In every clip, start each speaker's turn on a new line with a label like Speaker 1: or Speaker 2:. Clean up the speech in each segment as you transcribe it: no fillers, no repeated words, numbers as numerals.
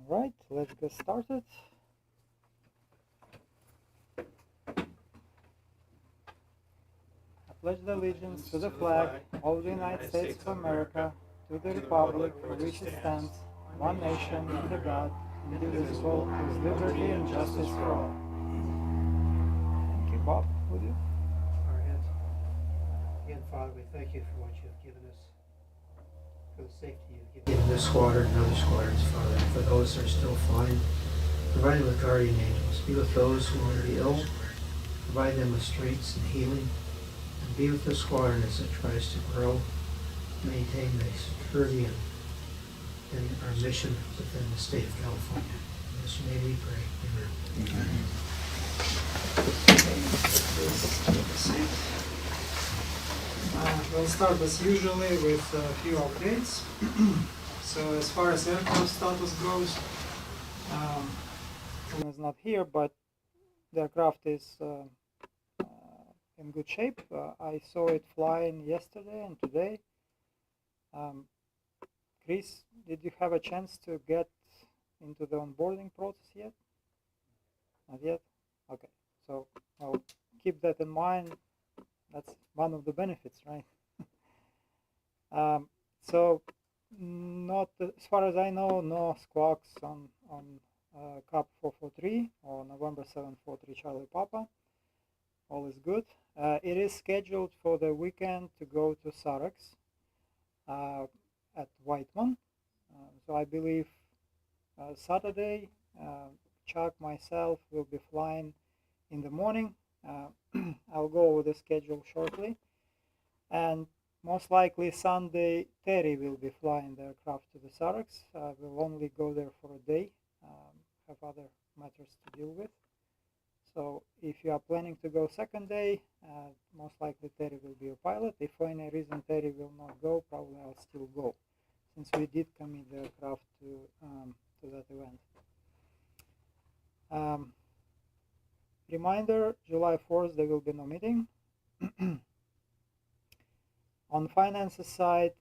Speaker 1: Alright, let's get started. I pledge allegiance to the flag of the United States of America, to the republic for which it stands, one nation, under God, indivisible, with liberty and justice for all. Thank you. Bob, would you?
Speaker 2: Our hands. Again, Father, we thank you for what you have given us, for the safety you've given this squadron and other squadrons, Father, and for those that are still flying, provide them with guardian angels. Be with those who are ill, provide them with strength and healing, and be with the squadron as it tries to grow, maintain the security and our mission within the state of California. In this name we pray. Amen.
Speaker 3: We'll start as usually with a few updates. So as far as aircraft status goes,
Speaker 1: is not here, but the aircraft is in good shape. I saw it flying yesterday and today. Chris, did you have a chance to get into the onboarding process yet? Not yet? Okay, so I'll keep that in mind. That's one of the benefits, right? So not as far as I know, no squawks on CAP 443 or November 743 Charlie Papa. All is good. It is scheduled for the weekend to go to Sarex at Whiteman. So I believe Saturday, Chuck, myself will be flying in the morning. I'll go over the schedule shortly. And most likely Sunday, Terry will be flying the aircraft to the Sarex. We'll only go there for a day, have other matters to deal with. So if you are planning to go second day, most likely Terry will be a pilot. If for any reason Terry will not go, probably I'll still go, since we did commit the aircraft to that event. Reminder, July 4th there will be no meeting. On finances side,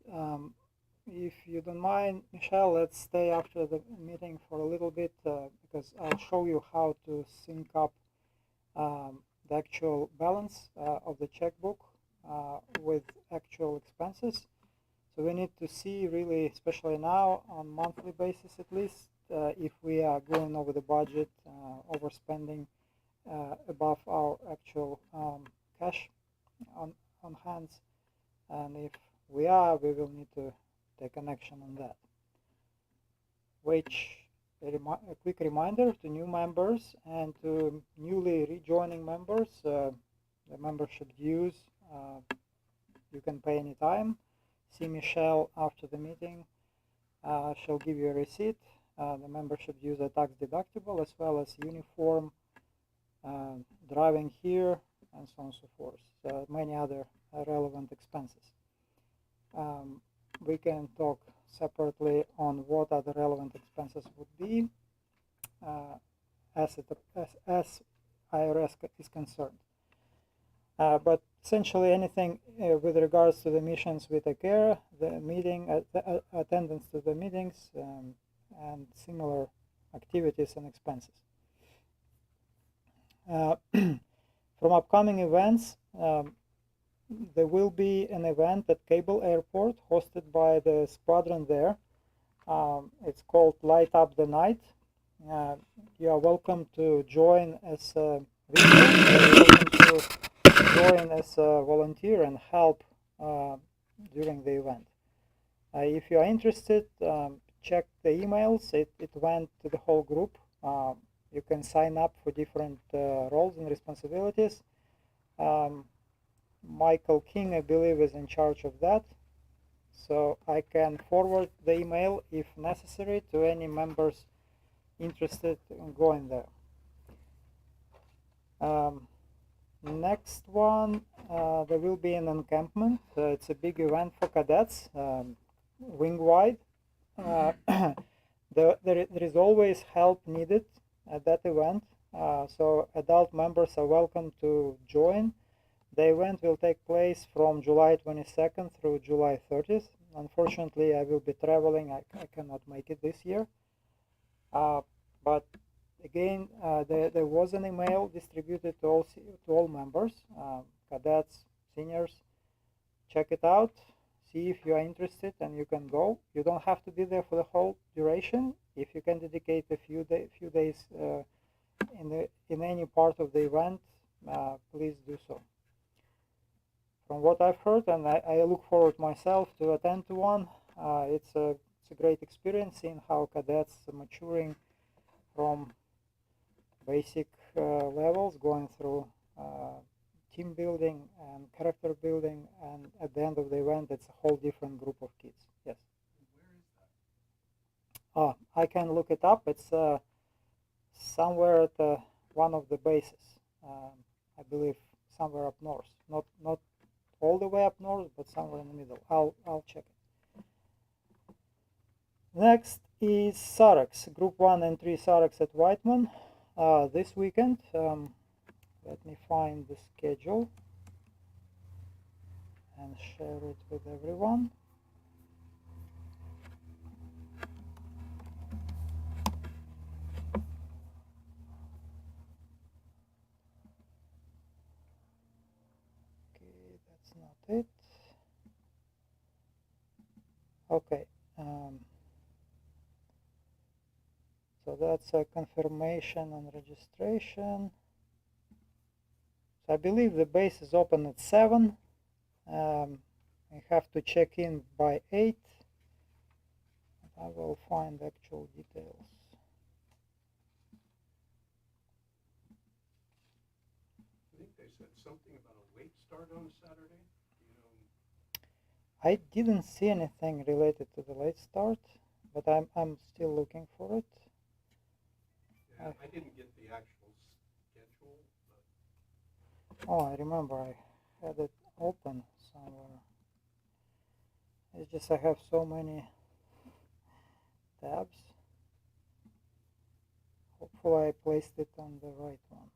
Speaker 1: if you don't mind, Michelle, let's stay after the meeting for a little bit because I'll show you how to sync up the actual balance of the checkbook with actual expenses. So we need to see really, especially now on monthly basis at least, if we are going over the budget, overspending above our actual cash on hands, and if we are, we will need to take an action on that. Which a quick reminder to new members and to newly rejoining members, the membership dues you can pay anytime. See Michelle after the meeting. She'll give you a receipt. The membership dues are tax deductible, as well as uniform, driving here, and so on and so forth. So many other relevant expenses. We can talk separately on what other relevant expenses would be as IRS is concerned. But essentially anything with regards to the missions we take care, the meeting, attendance to the meetings, and similar activities and expenses. From upcoming events, there will be an event at Cable Airport hosted by the Squadron there. It's called Light Up the Night. You are welcome to join as a visitor. You're welcome to join as a volunteer and help during the event. If you are interested, check the emails. It went to the whole group. You can sign up for different roles and responsibilities. Michael King, I believe, is in charge of that. So I can forward the email if necessary to any members interested in going there. Next one, there will be an encampment. It's a big event for cadets, wing-wide. There is always help needed at that event, so adult members are welcome to join. The event will take place from July 22nd through July 30th. Unfortunately, I will be traveling. I cannot make it this year. But again, there was an email distributed to all members, cadets, seniors. Check it out, see if you are interested, and you can go. You don't have to be there for the whole duration. If you can dedicate a few days in any part of the event, please do so. From what I've heard, and I look forward myself to attend to one, it's a great experience seeing how cadets are maturing from basic levels, going through team building and character building, and at the end of the event, it's a whole different group of kids. Yes. Where is that? I can look it up. It's somewhere at one of the bases. I believe somewhere up north. Not all the way up north, but somewhere in the middle. I'll check it. Next is Sarex, Group 1 and 3 Sarex at Whiteman. This weekend, let me find the schedule and share it with everyone. Okay, that's not it. Okay. So that's a confirmation and registration. So I believe the base is open at 7. I have to check in by 8. I will find actual details.
Speaker 4: I think they said something about a late start on Saturday.
Speaker 1: I didn't see anything related to the late start, but I'm still looking for it.
Speaker 4: Yeah, I didn't get the actual schedule, but
Speaker 1: Oh, I remember I had it open somewhere. It's just I have so many tabs. Hopefully I placed it on the right one.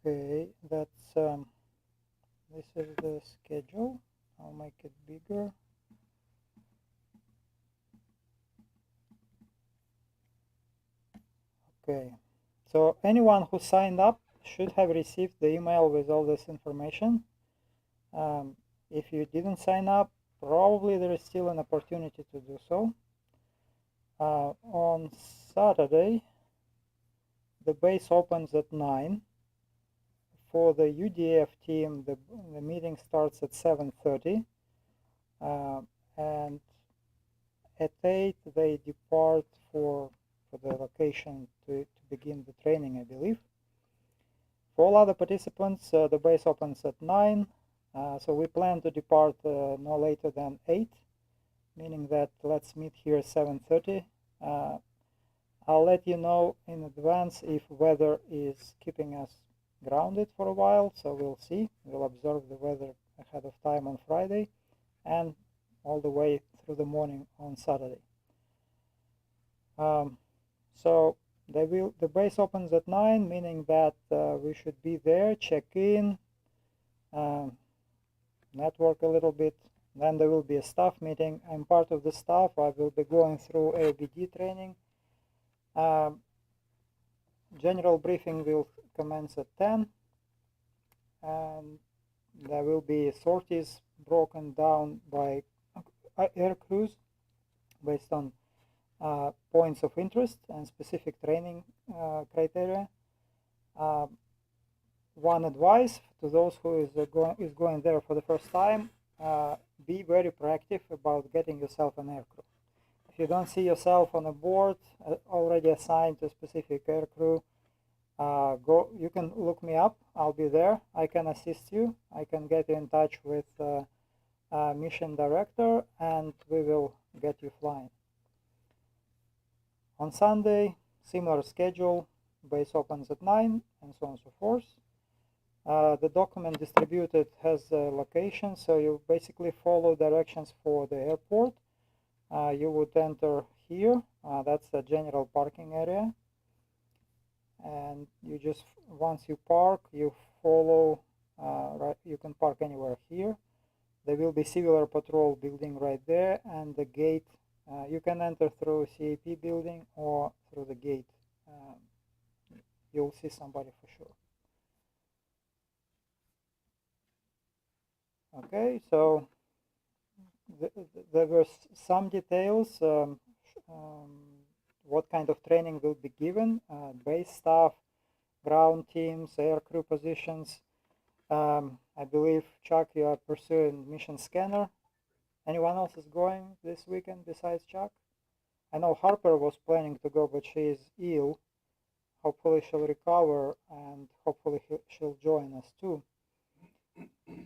Speaker 1: Okay, that's this is the schedule. I'll make it bigger. Okay, so anyone who signed up should have received the email with all this information. If you didn't sign up, probably there is still an opportunity to do so. On Saturday, the base opens at 9. For the UDF team, the meeting starts at 7:30, and at 8 they depart for the location to begin the training, I believe. For all other participants, the base opens at 9, so we plan to depart no later than 8, meaning that let's meet here 7:30. I'll let you know in advance if weather is keeping us grounded for a while, so we'll see. We'll observe the weather ahead of time on Friday and all the way through the morning on Saturday. So the base opens at 9, meaning that we should be there, check in, network a little bit. Then there will be a staff meeting. I'm part of the staff. I will be going through ABD training. General briefing will commence at 10, and there will be sorties broken down by air crews based on points of interest and specific training criteria. One advice to those who is going there for the first time: be very proactive about getting yourself an aircrew. If you don't see yourself on a board already assigned to a specific aircrew, you can look me up. I'll be there. I can assist you. I can get you in touch with mission director, and we will get you flying. On Sunday, similar schedule. Base opens at 9, and so on and so forth. The document distributed has a location, so you basically follow directions for the airport. You would enter here. That's the general parking area. And you just, once you park, you follow, right, you can park anywhere here. There will be civil patrol building right there, and the gate, you can enter through CAP building or through the gate. You'll see somebody for sure. Okay, so there were some details, what kind of training will be given, base staff, ground teams, air crew positions. I believe, Chuck, you are pursuing mission scanner. Anyone else is going this weekend besides Chuck? I know Harper was planning to go, but she is ill. Hopefully she'll recover, and hopefully she'll join us too.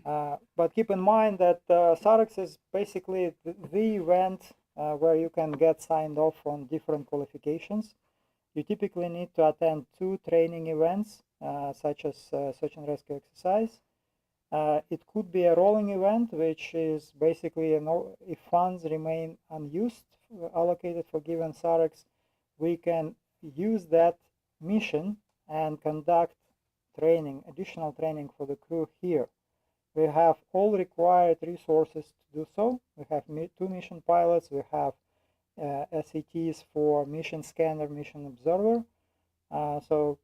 Speaker 1: But keep in mind that SAREX is basically the event where you can get signed off on different qualifications. You typically need to attend 2 training events, such as search and rescue exercise. It could be a rolling event, which is basically, if funds remain unused, allocated for given SAREX, we can use that mission and conduct training, additional training for the crew here. We have all required resources to do so. We have 2 mission pilots. We have SETs for mission scanner, mission observer. So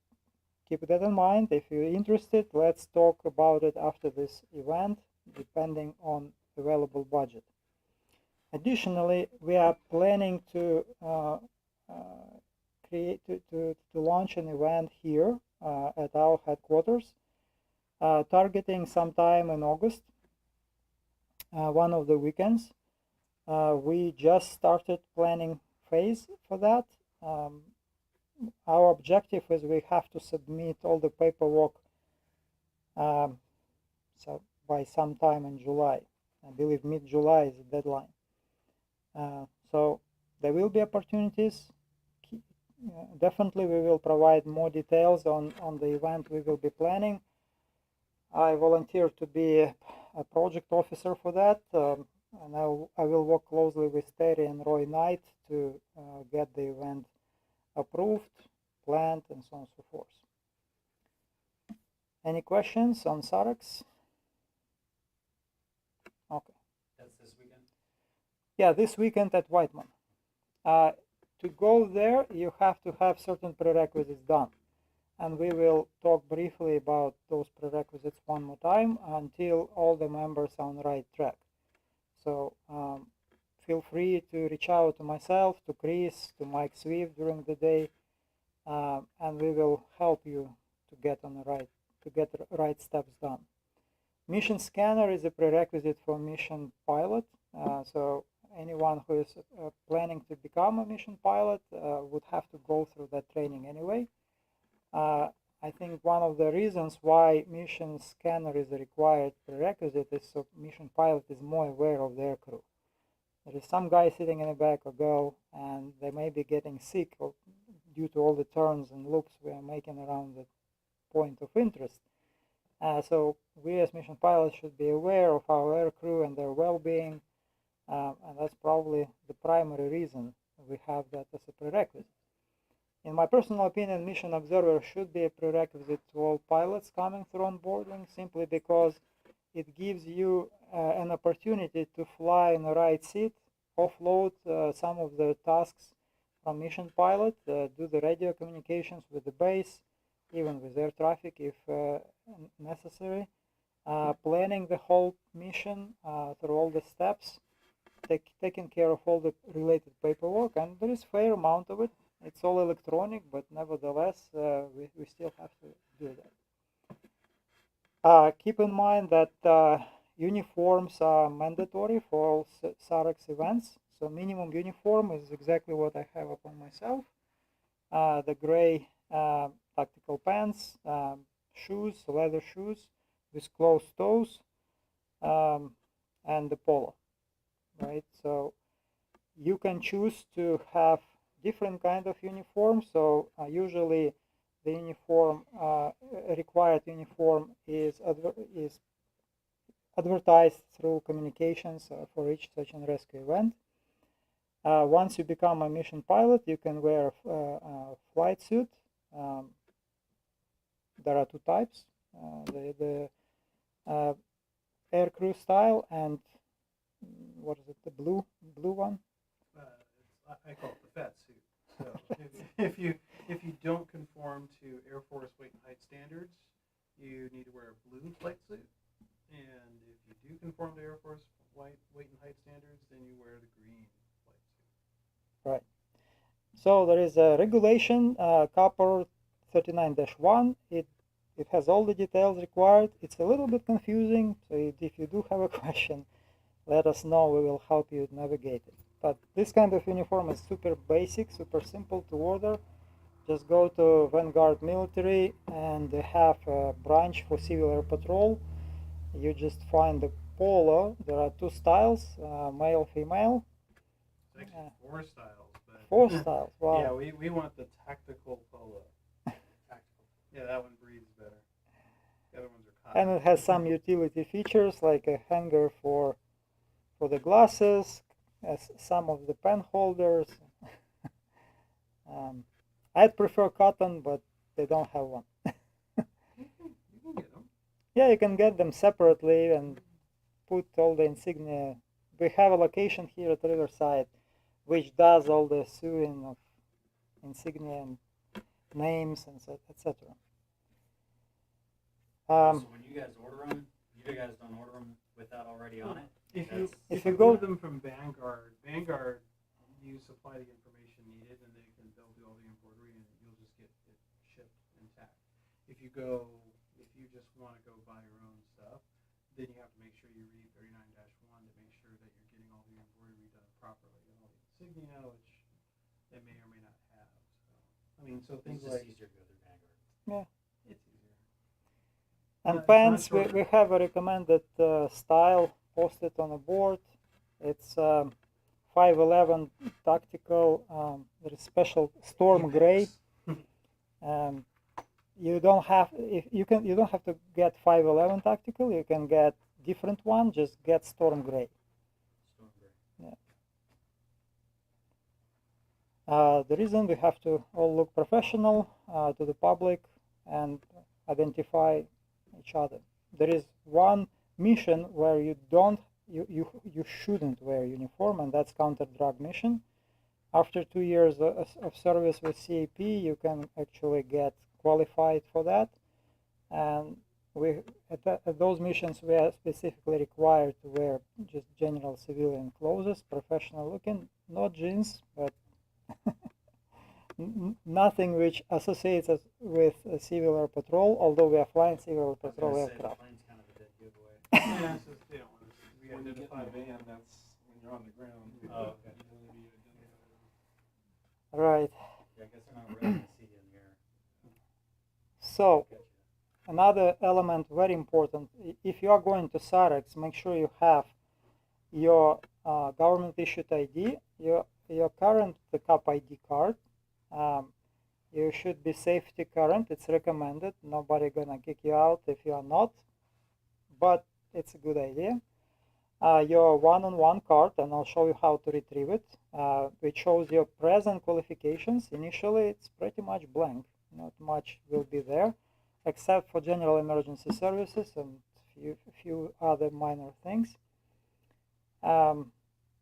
Speaker 1: keep that in mind. If you're interested, let's talk about it after this event, depending on available budget. Additionally, we are planning to launch an event here at our headquarters, targeting sometime in August, one of the weekends. We just started planning phase for that. Our objective is we have to submit all the paperwork so by sometime in July. I believe mid-July is the deadline. So there will be opportunities. Definitely we will provide more details on the event we will be planning. I volunteered to be a project officer for that, and I will work closely with Terry and Roy Knight to get the event approved, planned, and so on and so forth. Any questions on SAREX? Okay.
Speaker 5: That's this weekend?
Speaker 1: Yeah, this weekend at Whiteman. To go there, you have to have certain prerequisites done. And we will talk briefly about those prerequisites one more time until all the members are on the right track. So feel free to reach out to myself, to Chris, to Mike Swift during the day, and we will help you to get the right steps done. Mission scanner is a prerequisite for mission pilot. So anyone who is planning to become a mission pilot would have to go through that training anyway. I think one of the reasons why mission scanner is a required prerequisite is so mission pilot is more aware of their crew. There is some guy sitting in the back or girl, and they may be getting sick due to all the turns and loops we are making around the point of interest. So we as mission pilots should be aware of our air crew and their well-being, and that's probably the primary reason we have that as a prerequisite. In my personal opinion, mission observer should be a prerequisite to all pilots coming through onboarding, simply because it gives you an opportunity to fly in the right seat, offload some of the tasks from mission pilot, do the radio communications with the base, even with air traffic if necessary, planning the whole mission through all the steps, taking care of all the related paperwork, and there is a fair amount of it. It's all electronic, but nevertheless, we still have to do that. Keep in mind that uniforms are mandatory for all SAREX events. So minimum uniform is exactly what I have upon myself. The gray tactical pants, shoes, leather shoes with closed toes, and the polo, right? So you can choose to have different kind of uniform. So usually the uniform, required uniform is advertised through communications for each search and rescue event. Once you become a mission pilot, you can wear a flight suit. There are two types: the air crew style and what is it? The blue one.
Speaker 4: I call it the fat suit. So if you don't conform to Air Force weight and height standards, you need to wear a blue flight suit. And if you do conform to Air Force weight and height standards, then you wear the green flight suit.
Speaker 1: Right. So there is a regulation, Copper 39-1. It has all the details required. It's a little bit confusing, so if you do have a question, let us know. We will help you navigate it. But this kind of uniform is super basic, super simple to order. Just go to Vanguard Military and they have a branch for Civil Air Patrol. You just find the polo. There are two styles, male, female.
Speaker 4: It's actually four styles. But
Speaker 1: Four styles, wow.
Speaker 4: Yeah, we want the tactical polo. Tactical. Yeah, that one breathes better. The other ones are cotton.
Speaker 1: And it has some utility features like a hanger for the glasses, some of the pen holders. I'd prefer cotton, but they don't have one.
Speaker 4: You can get them.
Speaker 1: Yeah, you can get them separately and put all the insignia. We have a location here at Riverside which does all the sewing of insignia and names and etc.
Speaker 5: So when you guys order them, you guys don't order them with that already on it?
Speaker 4: If
Speaker 1: you
Speaker 4: you
Speaker 1: go-
Speaker 4: order them from Vanguard, you supply the information needed, and they'll do all the embroidery, and you'll just get it shipped intact. If you just want to go buy your own stuff, then you have to make sure you read 39-1 to make sure that you're getting all the embroidery done properly and all the insignia, which they may or may not have. So things
Speaker 5: It's just
Speaker 4: like
Speaker 5: easier to go through Vanguard.
Speaker 1: Yeah.
Speaker 4: it's easier.
Speaker 1: And
Speaker 4: It's not
Speaker 1: pants,
Speaker 4: short.
Speaker 1: we have a recommended style posted on the board. It's 511 tactical. There is special storm gray. You don't have you don't have to get 511 tactical. You can get different one. Just get storm gray.
Speaker 5: Storm gray.
Speaker 1: The reason we have to all look professional to the public and identify each other. There is one mission where you shouldn't wear uniform, and that's counter-drug mission. After 2 years of service with CAP, you can actually get qualified for that. And at those missions, we are specifically required to wear just general civilian clothes, professional looking, not jeans, but nothing which associates us with civil air patrol, although we are flying civil air patrol
Speaker 5: I was gonna say, the
Speaker 1: aircraft.
Speaker 5: plane's kind of a dead giveaway.
Speaker 4: Yeah, it's just, they don't want to be
Speaker 6: When you get in
Speaker 4: identified.
Speaker 6: the van, that's when you're on the ground.
Speaker 5: Oh, okay.
Speaker 6: You don't wanna be identified.
Speaker 1: Right.
Speaker 5: Yeah, I guess they're not really gonna see you in the air.
Speaker 1: So
Speaker 5: Catch you.
Speaker 1: another element very important, if you are going to SAREX, make sure you have your government issued ID, your current CAP ID card. You should be safety current. It's recommended. Nobody gonna kick you out if you are not, but it's a good idea. Your one-on-one card, and I'll show you how to retrieve it, which shows your present qualifications. Initially, it's pretty much blank. Not much will be there, except for general emergency services and few other minor things.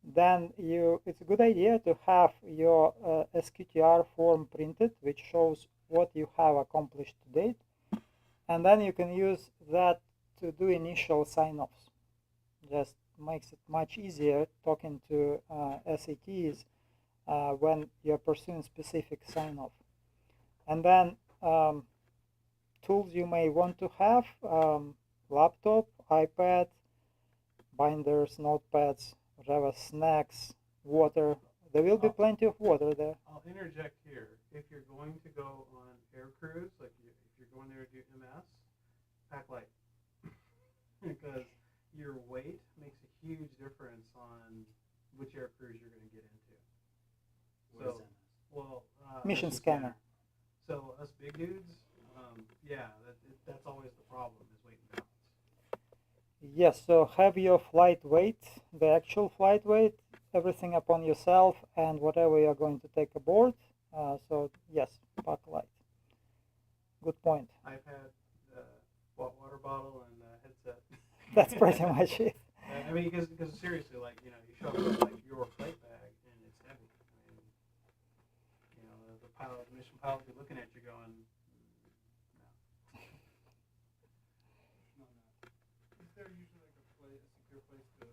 Speaker 1: Then it's a good idea to have your SQTR form printed, which shows what you have accomplished to date, and then you can use that to do initial sign-offs. Just makes it much easier talking to SATs when you're pursuing specific sign-off. And then tools you may want to have, laptop, iPad, binders, notepads, whatever, snacks, water. There will be plenty of water there.
Speaker 4: I'll interject here. If you're going to go on air cruise, like if you're going there to do MS, pack light. Because your weight makes a huge difference on which air cruise you're going to get into.
Speaker 5: What is
Speaker 4: So,
Speaker 5: MS?
Speaker 4: well,
Speaker 1: Mission scanner.
Speaker 4: So us big dudes, yeah, that's always the problem is weight and balance.
Speaker 1: Yes, so have your flight weight, the actual flight weight, everything upon yourself and whatever you're going to take aboard. So yes, pack light. Good point.
Speaker 4: iPad, water bottle, and headset.
Speaker 1: That's pretty much it.
Speaker 4: I mean, because seriously, like, you know, you show up with like your plate bag and it's heavy. I mean, you know, the pilot, the mission pilot, will be looking at you going, no.
Speaker 6: Is there usually like a secure place to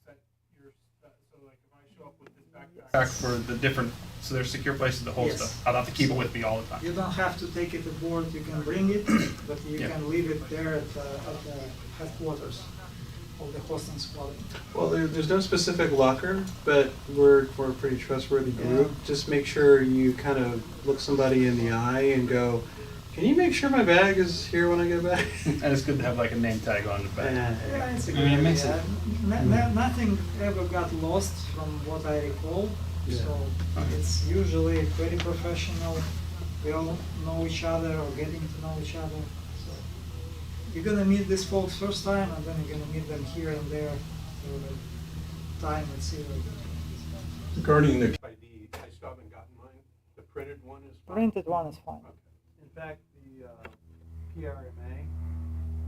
Speaker 6: set your stuff? So like if I show up with this backpack for the different, so there's secure places to hold
Speaker 3: Yes.
Speaker 6: stuff. I don't have to keep it with me all the time.
Speaker 3: You don't have to take it aboard, you can bring it, but you
Speaker 6: Yeah.
Speaker 3: can leave it there at the headquarters of the hosting squadron.
Speaker 7: Well, there's no specific locker, but we're a pretty trustworthy group. Just make sure you kind of look somebody in the eye and go, "Can you make sure my bag is here when I get back?"
Speaker 6: And it's good to have like a name tag on the back.
Speaker 3: Yeah, it's a
Speaker 5: I
Speaker 3: good
Speaker 5: mean, it makes
Speaker 3: idea. Nothing ever got lost from what I recall,
Speaker 7: Yeah.
Speaker 3: so it's usually very professional. We all know each other or getting to know each other. So you're gonna meet these folks first time, and then you're gonna meet them here and there over time at sea.
Speaker 6: Regarding the ID, I still haven't gotten mine. The printed one is fine.
Speaker 1: Printed one is fine.
Speaker 6: Okay.
Speaker 4: In fact, the PRMA,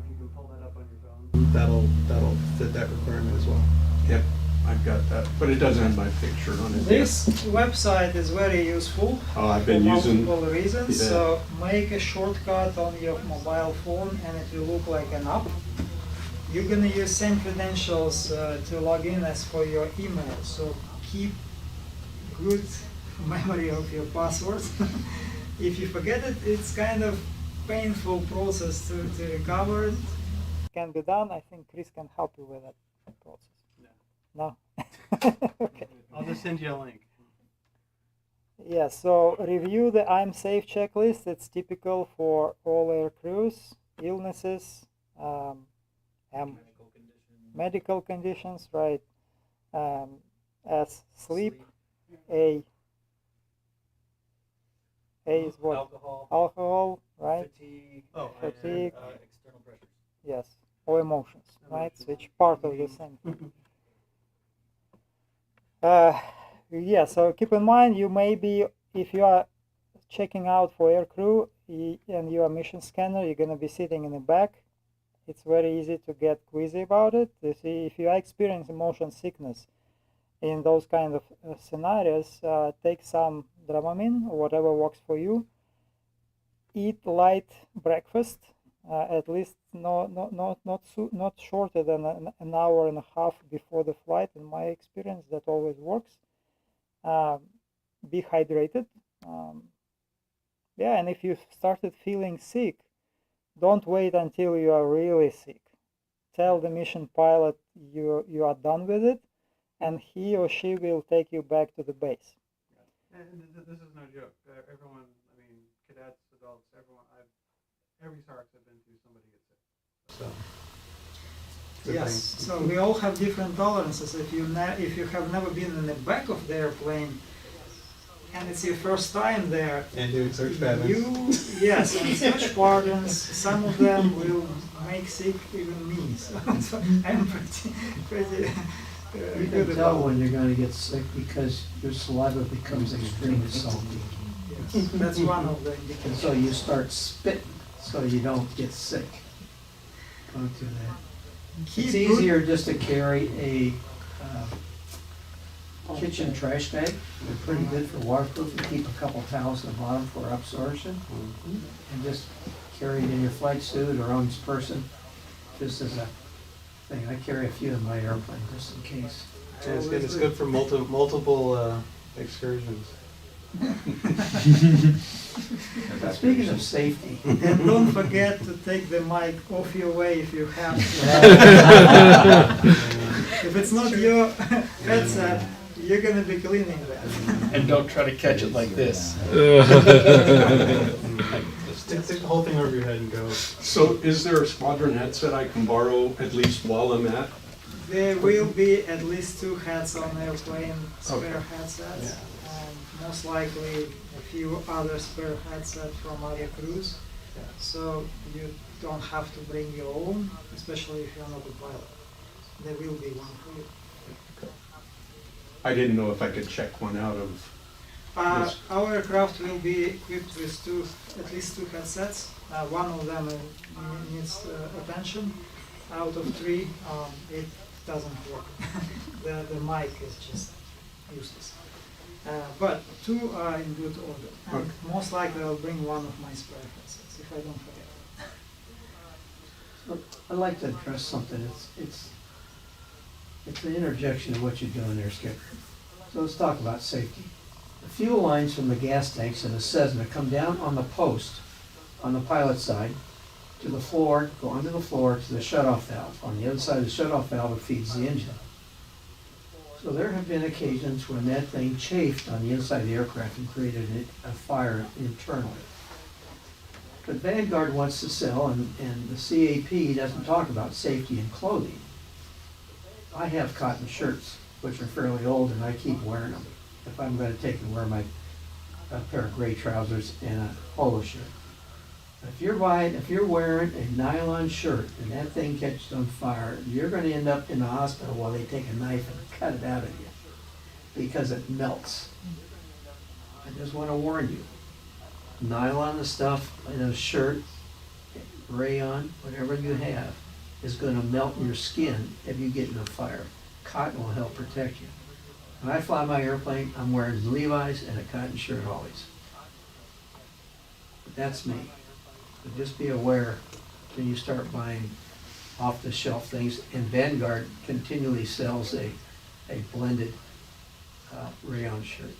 Speaker 4: you can pull that up on your phone.
Speaker 7: That'll fit that requirement as well.
Speaker 6: Yep, I've got that, but it doesn't have my picture on it.
Speaker 3: This website is very useful
Speaker 6: Oh, I've
Speaker 3: for
Speaker 6: been using.
Speaker 3: multiple reasons.
Speaker 6: Yeah.
Speaker 3: So make a shortcut on your mobile phone, and it will look like an app. You're gonna use same credentials to log in as for your email. So keep good memory of your password. If you forget it, it's kind of painful process to recover it.
Speaker 1: Can be done. I think Chris can help you with that process. No? Okay.
Speaker 4: I'll just send you a link.
Speaker 1: Yeah, so review the I'm safe checklist. It's typical for all air crews. Illnesses, medical conditions, right? S, sleep. A is what?
Speaker 5: Alcohol,
Speaker 1: Alcohol, right?
Speaker 5: fatigue,
Speaker 1: Fatigue.
Speaker 5: and external pressures.
Speaker 1: Yes, or emotions, right? Which part of the same thing. Yeah, so keep in mind, you may be, if you are checking out for air crew and you are mission scanner, you're going to be sitting in the back. It's very easy to get queasy about it. You see, if you are experiencing motion sickness in those kind of scenarios, take some Dramamine or whatever works for you. Eat light breakfast, at least not shorter than an hour and a half before the flight. In my experience, that always works. Be hydrated. Yeah, and if you started feeling sick, don't wait until you are really sick. Tell the mission pilot you are done with it, and he or she will take you back to the base.
Speaker 4: And this is no joke. Everyone, I mean, cadets, adults, everyone, every SARC I've been to, somebody gets sick.
Speaker 7: So,
Speaker 3: Yes, so we all have different tolerances. If you have never been in the back of the airplane and it's your first time there,
Speaker 7: and doing search patterns.
Speaker 3: yes, and search patterns, some of them will make sick even me. So I'm pretty
Speaker 2: You
Speaker 3: good
Speaker 2: can tell
Speaker 3: about
Speaker 2: when you're gonna get sick because your saliva becomes extremely salty.
Speaker 3: yes, that's one of the
Speaker 2: And
Speaker 3: indicators.
Speaker 2: so you start spitting so you don't get sick. Don't do that.
Speaker 3: Keep
Speaker 2: It's
Speaker 3: good-
Speaker 2: easier just to carry a kitchen trash bag. They're pretty good for waterproof. You keep a couple towels in the bottom for absorption. And just carry it in your flight suit or on this person, just as a thing. I carry a few in my airplane just in case.
Speaker 7: Yeah, it's good for multiple excursions.
Speaker 2: Speaking of safety,
Speaker 3: And don't forget to take the mic off your way if you have to. If it's not your headset, you're gonna be cleaning that.
Speaker 6: And don't try to catch it like this.
Speaker 7: Just stick the whole thing over your head and go.
Speaker 6: So is there a squadron headset I can borrow at least while I'm at?
Speaker 3: There will be at least 2 heads on airplane, spare
Speaker 6: Okay.
Speaker 3: headsets, and most likely a few other spare headsets from other crews. So you don't have to bring your own, especially if you're not a pilot. There will be one for you.
Speaker 7: I didn't know if I could check one out of. Yes.
Speaker 3: Our aircraft will be equipped with at least two headsets. One of them needs attention. Out of three, it doesn't work. the mic is just useless. But two are in good order. And most likely I'll bring one of my spare headsets if I don't forget.
Speaker 2: So I'd like to address something. It's an interjection of what you're doing there, Skipper. So let's talk about safety. The fuel lines from the gas tanks in a Cessna come down on the post on the pilot side to the floor, go under the floor to the shutoff valve. On the other side of the shutoff valve, it feeds the engine. So there have been occasions when that thing chafed on the inside of the aircraft and created a fire internally. But Vanguard wants to sell, and the CAP doesn't talk about safety in clothing. I have cotton shirts, which are fairly old, and I keep wearing them. If I'm going to take and wear a pair of gray trousers and a polo shirt. If you're wearing a nylon shirt and that thing catches on fire, you're going to end up in the hospital while they take a knife and cut it out of you because it melts. I just want to warn you. Nylon and stuff in a shirt, rayon, whatever you have, is going to melt in your skin if you get in a fire. Cotton will help protect you. When I fly my airplane, I'm wearing Levi's and a cotton shirt always. But that's me. But just be aware when you start buying off-the-shelf things. And Vanguard continually sells a blended rayon shirt.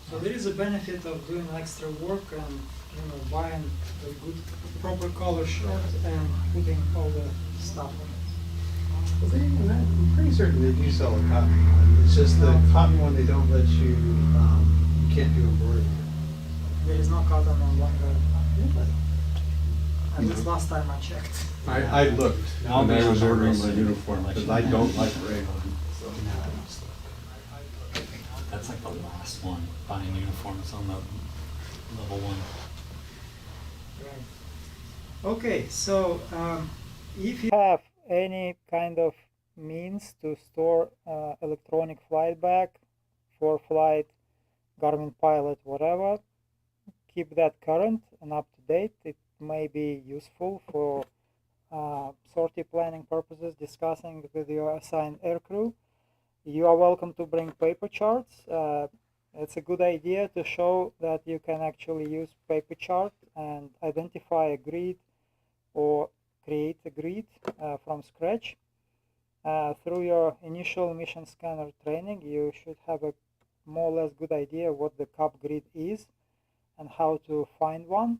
Speaker 3: So there is a benefit of doing extra work and buying a good proper color shirt and putting all the stuff on it.
Speaker 7: Well, I'm pretty certain they do sell a cotton one. It's just the cotton one they don't let you. You can't do embroidery.
Speaker 3: There is no cotton on Vanguard. At least last time I checked.
Speaker 7: I looked
Speaker 5: I'll
Speaker 7: when
Speaker 5: be
Speaker 7: I was
Speaker 5: on the
Speaker 7: ordering my
Speaker 5: list.
Speaker 7: uniform because I don't like rayon. So.
Speaker 5: That's like the last one, buying uniforms on the level one.
Speaker 3: Right. Okay, so if you
Speaker 1: Have any kind of means to store electronic flight bag for flight, Garmin Pilot, whatever, keep that current and up to date. It may be useful for sortie planning purposes, discussing with your assigned aircrew. You are welcome to bring paper charts. It's a good idea to show that you can actually use paper chart and identify a grid or create a grid from scratch. Through your initial mission scanner training, you should have a more or less good idea what the CAP grid is and how to find one.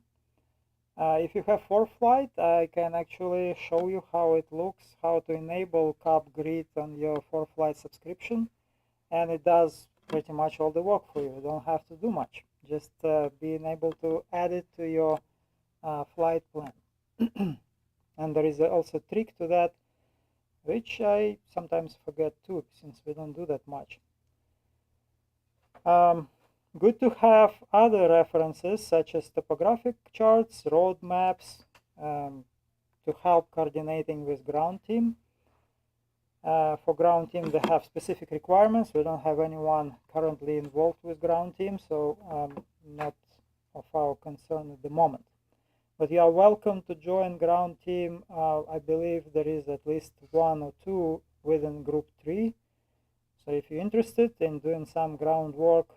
Speaker 1: If you have ForeFlight, I can actually show you how it looks, how to enable CAP grid on your ForeFlight subscription, and it does pretty much all the work for you. You don't have to do much, just being able to add it to your flight plan. And there is also a trick to that, which I sometimes forget too, since we don't do that much. Good to have other references such as topographic charts, road maps, to help coordinating with ground team. For ground team, they have specific requirements. We don't have anyone currently involved with ground team, so not of our concern at the moment. But you are welcome to join ground team. I believe there is at least one or two within group 3. So if you're interested in doing some ground work,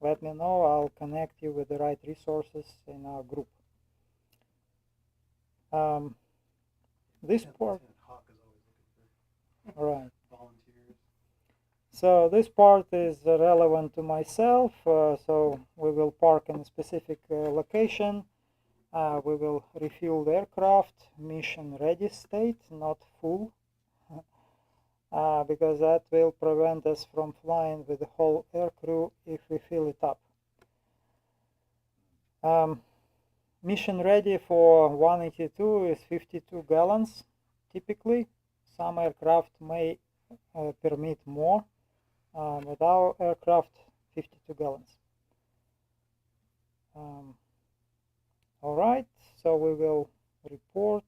Speaker 1: let me know. I'll connect you with the right resources in our group. This part,
Speaker 4: Hawk is always looking for
Speaker 1: right.
Speaker 4: volunteers.
Speaker 1: So this part is relevant to myself. So we will park in a specific location. We will refuel the aircraft, mission ready state, not full, because that will prevent us from flying with the whole aircrew if we fill it up. Mission ready for 182 is 52 gallons typically. Some aircraft may permit more, but our aircraft 52 gallons. Alright, so we will report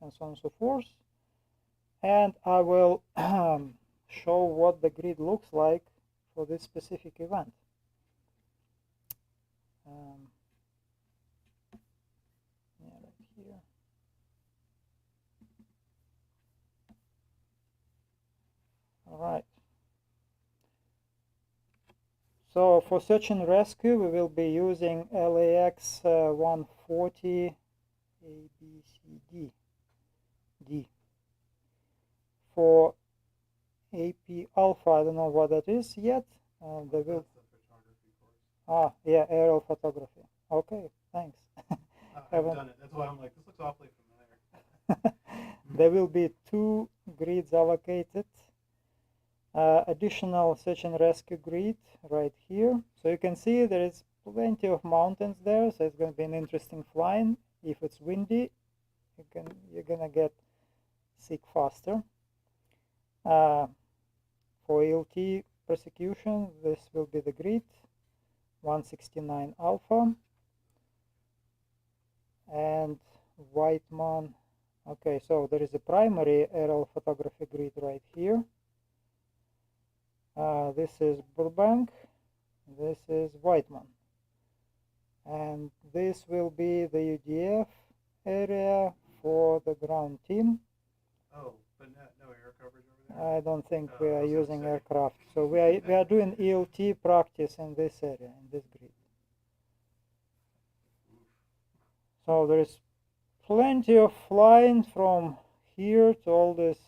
Speaker 1: and so on and so forth. And I will show what the grid looks like for this specific event. Yeah, right here. All right. So for search and rescue, we will be using LAX 140 ABCD. D. For AP Alpha, I don't know what that is yet. They will.
Speaker 4: That's the photography course.
Speaker 1: Yeah, aerial photography. Okay, thanks.
Speaker 4: I haven't done it. That's why I'm like, this looks awfully familiar.
Speaker 1: There will be 2 grids allocated. Additional search and rescue grid right here. So you can see there is plenty of mountains there, so it's going to be an interesting flying. If it's windy, you're gonna get sick faster. For ELT persecution, this will be the grid 169 alpha and Whiteman. Okay, so there is a primary aerial photography grid right here. This is Burbank, this is Whiteman, and this will be the UDF area for the ground team.
Speaker 4: Oh, but no air coverage over there?
Speaker 1: I don't think we
Speaker 4: I
Speaker 1: are
Speaker 4: was gonna
Speaker 1: using
Speaker 4: say.
Speaker 1: aircraft, so we are doing ELT practice in this area, in this grid. So there is plenty of flying from here to all these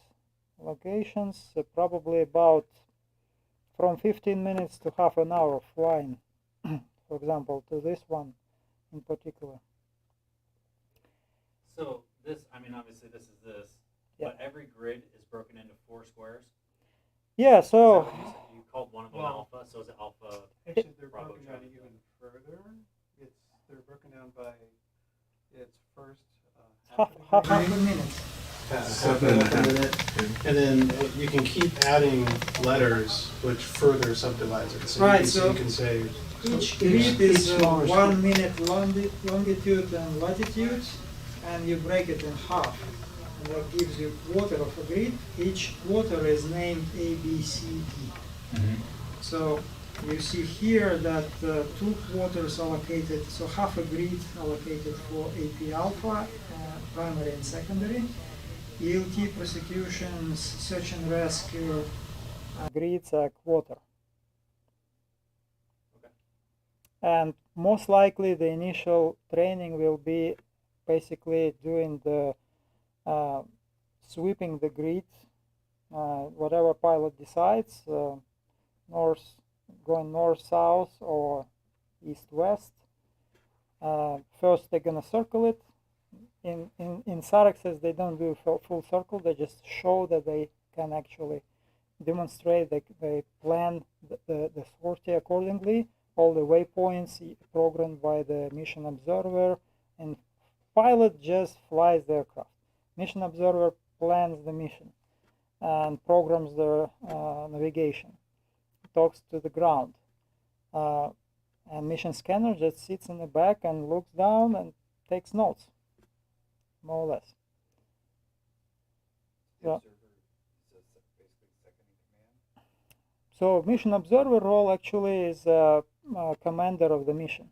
Speaker 1: locations, probably about from 15 minutes to half an hour of flying, for example, to this one in particular.
Speaker 5: So this, I mean, obviously this is this,
Speaker 1: Yeah.
Speaker 5: but every grid is broken into 4 squares.
Speaker 1: Yeah,
Speaker 5: Is that
Speaker 1: so
Speaker 5: what you said? You called one of them
Speaker 4: Well-
Speaker 5: alpha, so is it alpha?
Speaker 4: Actually, they're
Speaker 5: Bravo
Speaker 4: broken down
Speaker 5: Charlie.
Speaker 4: even further. They're broken down by its first
Speaker 1: half
Speaker 4: of the
Speaker 1: a
Speaker 4: grid.
Speaker 1: minute.
Speaker 7: Half a minute. And then you can keep adding letters, which further subdivides it. So,
Speaker 3: Right,
Speaker 7: you,
Speaker 3: so-
Speaker 7: you can say,
Speaker 3: Each grid is
Speaker 2: each smaller
Speaker 3: 1 minute longitude and latitude, and you break it in half. And that gives you quarter of a grid. Each quarter is named A, B, C, D. So you see here that 2 quarters allocated, so half a grid allocated for AP Alpha, primary and secondary. ELT prosecutions, search and rescue.
Speaker 1: Grids are quarter. And most likely the initial training will be basically doing the sweeping the grid, whatever pilot decides, going north-south or east-west. First they're gonna circle it. In Saraxes they don't do full circle, they just show that they can actually demonstrate that they plan the sortie accordingly. All the waypoints programmed by the mission observer, and pilot just flies the aircraft. Mission observer plans the mission and programs the navigation, talks to the ground, and mission scanner just sits in the back and looks down and takes notes, more or less. Yeah. So mission observer role actually is commander of the mission,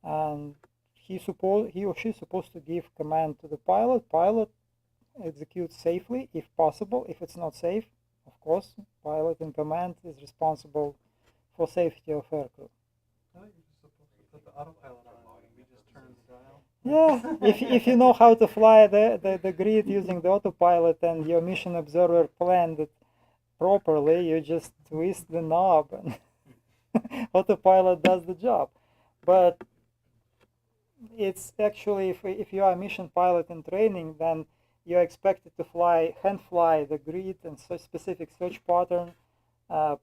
Speaker 1: and he or she is supposed to give command to the pilot. Pilot executes safely if possible. If it's not safe, of course, pilot in command is responsible for safety of aircrew.
Speaker 4: I thought you were just supposed to put the autopilot on and we just turn the dial.
Speaker 1: Yeah, if you know how to fly the grid using the autopilot and your mission observer planned it properly, you just twist the knob and autopilot does the job. But it's actually, if you are a mission pilot in training, then you're expected to hand fly the grid and specific search pattern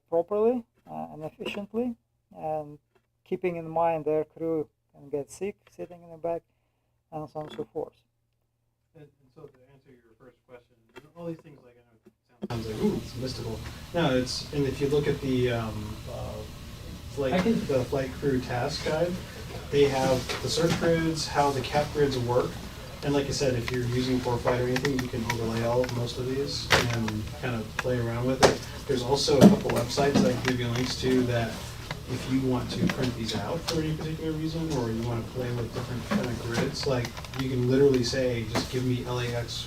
Speaker 1: properly and efficiently, and keeping in mind their crew can get sick sitting in the back, and so on and so forth.
Speaker 4: And so to answer your first question, all these things like I know it
Speaker 7: sounds like, ooh, it's mystical. No, it's, and if you look at the flight crew task guide, they have the search grids, how the cap grids work. And like I said, if you're using ForeFlight or anything, you can overlay most of these and kind of play around with it. There's also a couple websites I can give you links to that if you want to print these out for any particular reason, or you want to play with different kind of grids, like you can literally say, just give me LAX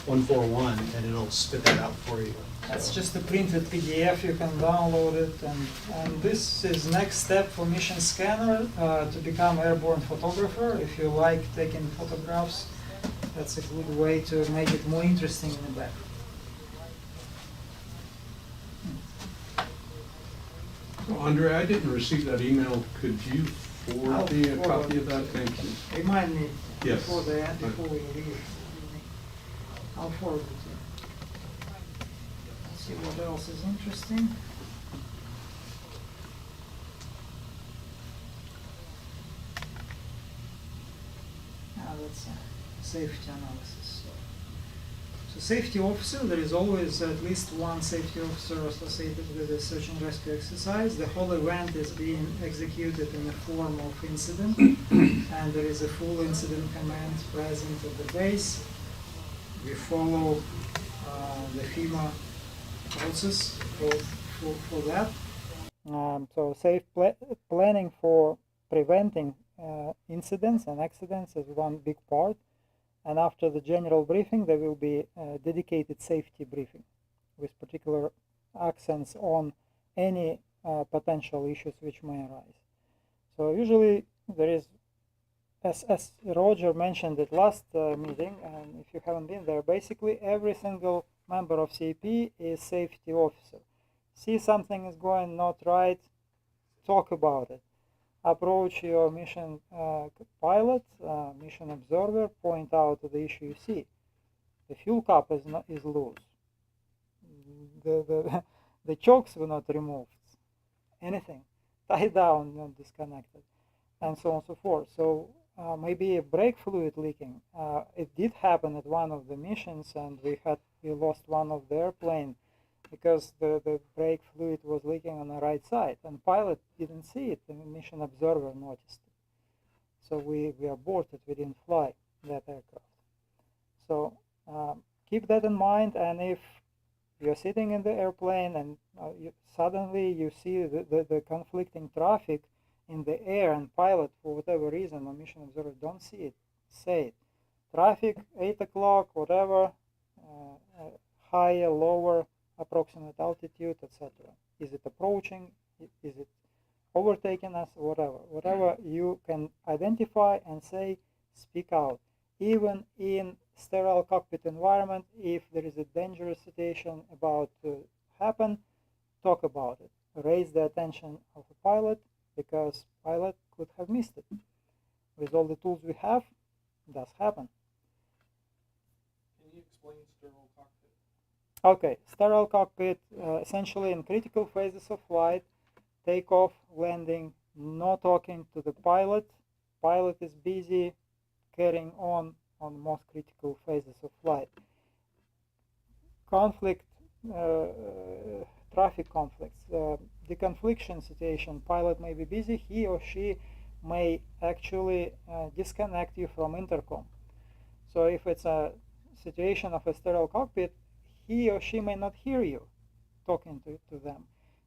Speaker 7: 141 and it'll spit that out for you.
Speaker 3: That's
Speaker 7: So-
Speaker 3: just a printed PDF, you can download it, and this is next step for Mission Scanner to become airborne photographer. If you like taking photographs, that's a good way to make it more interesting in the back.
Speaker 6: So Andre, I didn't receive that email. Could you forward me a copy of that? Thank you.
Speaker 3: Remind me
Speaker 6: Yes.
Speaker 3: before we leave. I'll forward it to you. Let's see what else is interesting. That's safety analysis. So safety officer, there is always at least one safety officer associated with the search and rescue exercise. The whole event is being executed in the form of incident, and there is a full incident command present at the base. We follow the FEMA process for that.
Speaker 1: So safe planning for preventing incidents and accidents is one big part. And after the general briefing, there will be a dedicated safety briefing with particular accents on any potential issues which may arise. So usually there is, as Roger mentioned at last meeting, and if you haven't been there, basically every single member of CAP is safety officer. See something is going not right, talk about it. Approach your mission pilot, mission observer, point out the issue you see. The fuel cap is loose. The chokes were not removed. Anything. Tied down, not disconnected. And so on and so forth. So maybe a brake fluid leaking. It did happen at one of the missions, and we lost one of the airplane because the brake fluid was leaking on the right side, and pilot didn't see it, the mission observer noticed it. So we aborted, we didn't fly that aircraft. So keep that in mind, and if you're sitting in the airplane and suddenly you see the conflicting traffic in the air, and pilot, for whatever reason, or mission observer don't see it, say it. Traffic, 8 o'clock, whatever, higher, lower, approximate altitude, etc. Is it approaching? Is it overtaking us? Whatever you can identify and say, speak out. Even in sterile cockpit environment, if there is a dangerous situation about to happen, talk about it. Raise the attention of the pilot, because pilot could have missed it. With all the tools we have, it does happen.
Speaker 6: Can you explain sterile cockpit?
Speaker 1: Okay, sterile cockpit, essentially in critical phases of flight, takeoff, landing, no talking to the pilot. Pilot is busy carrying on most critical phases of flight. Conflict, traffic conflicts, deconfliction situation, pilot may be busy, he or she may actually disconnect you from intercom. So if it's a situation of a sterile cockpit, he or she may not hear you talking to them.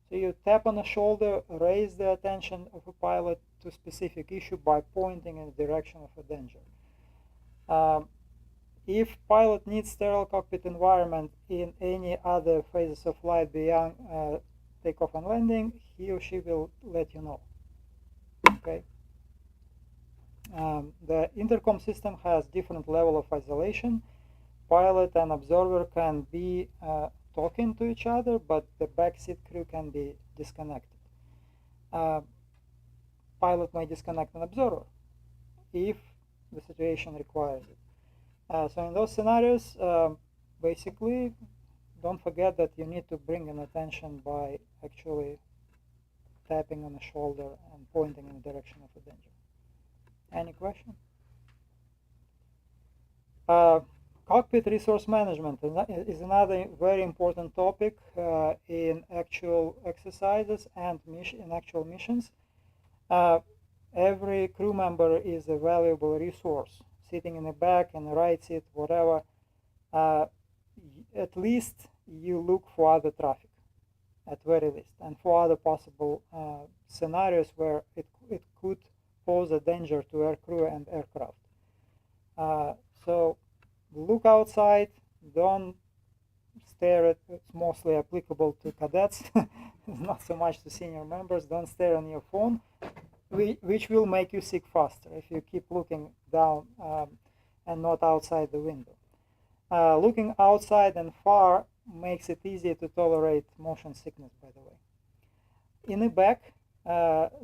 Speaker 1: So you tap on the shoulder, raise the attention of a pilot to a specific issue by pointing in the direction of a danger. If pilot needs sterile cockpit environment in any other phases of flight beyond takeoff and landing, he or she will let you know. Okay. The intercom system has different level of isolation. Pilot and observer can be talking to each other, but the backseat crew can be disconnected. Pilot may disconnect an observer if the situation requires it. So in those scenarios, basically, don't forget that you need to bring in attention by actually tapping on the shoulder and pointing in the direction of the danger. Any question? Cockpit resource management is another very important topic in actual exercises and in actual missions. Every crew member is a valuable resource. sitting in the back in the right seat, whatever, at least you look for other traffic, at very least, and for other possible scenarios where it could pose a danger to aircrew and aircraft. So look outside, don't stare at, it's mostly applicable to cadets, not so much to senior members, don't stare on your phone, which will make you sick faster if you keep looking down and not outside the window. Looking outside and far makes it easier to tolerate motion sickness, by the way. In the back,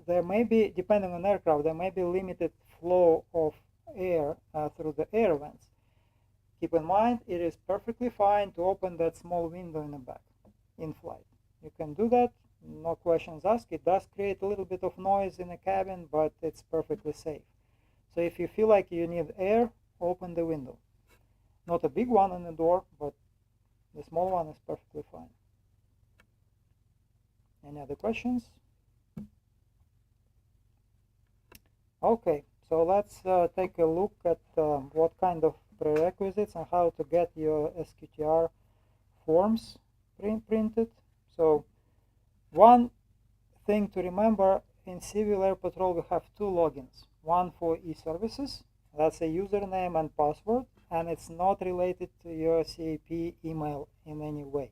Speaker 1: there may be, depending on aircraft, there may be limited flow of air through the air vents. Keep in mind, it is perfectly fine to open that small window in the back in flight. You can do that, no questions asked. It does create a little bit of noise in the cabin, but it's perfectly safe. So if you feel like you need air, open the window. Not a big one on the door, but the small one is perfectly fine. Any other questions? Okay, so let's take a look at what kind of prerequisites and how to get your SQTR forms printed. So one thing to remember, in Civil Air Patrol we have two logins. One for e-services, that's a username and password, and it's not related to your CAP email in any way.